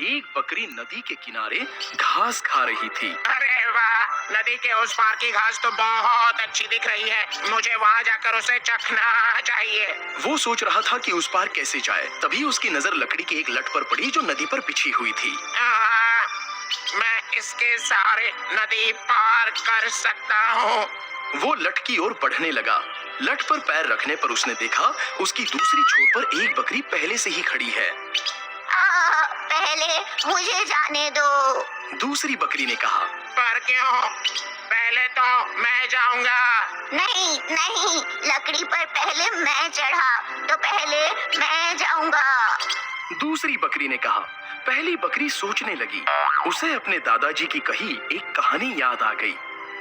एक बकरी नदी के किनारे घास खा रही थी। अरे वाह, नदी के उस पार की घास तो बहुत अच्छी दिख रही है। मुझे वहाँ जाकर उसे चखना चाहिए। वो सोच रहा था कि उस पार कैसे जाए। तभी उसकी नजर लकड़ी के एक लट पर पड़ी जो नदी पर बिछी हुई थी। मैं इसके सहारे नदी पार कर सकता हूँ। वो लट की ओर बढ़ने लगा। लट पर पैर रखने पर उसने देखा उसकी दूसरी छोर पर एक बकरी पहले से ही खड़ी है। पहले मुझे जाने दो। दूसरी बकरी ने कहा। पर क्यों? पहले तो मैं जाऊंगा। नहीं नहीं, लकड़ी पर पहले मैं चढ़ा तो पहले मैं जाऊंगा। दूसरी बकरी ने कहा। पहली बकरी सोचने लगी। उसे अपने दादाजी की कही एक कहानी याद आ गई।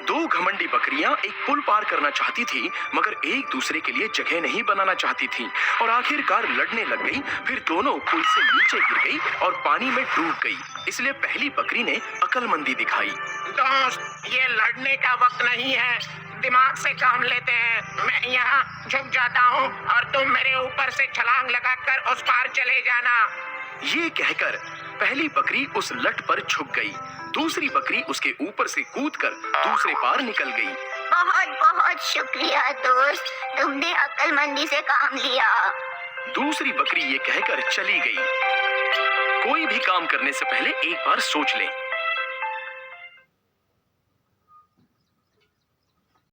दो घमंडी बकरियां एक पुल पार करना चाहती थी, मगर एक दूसरे के लिए जगह नहीं बनाना चाहती थी और आखिरकार लड़ने लग गई। फिर दोनों पुल से नीचे गिर गई और पानी में डूब गई। इसलिए पहली बकरी ने अक्लमंदी दिखाई। दोस्त, ये लड़ने का वक्त नहीं है। दिमाग से काम लेते हैं। मैं यहाँ झुक जाता हूँ और तुम मेरे ऊपर से छलांग लगाकर उस पार चले जाना। ये कहकर पहली बकरी उस लट पर झुक गई। दूसरी बकरी उसके ऊपर से कूदकर दूसरे पार निकल गई। बहुत बहुत शुक्रिया दोस्त, तुमने अक्लमंदी से काम लिया। दूसरी बकरी ये कहकर चली गई। कोई भी काम करने से पहले एक बार सोच लें।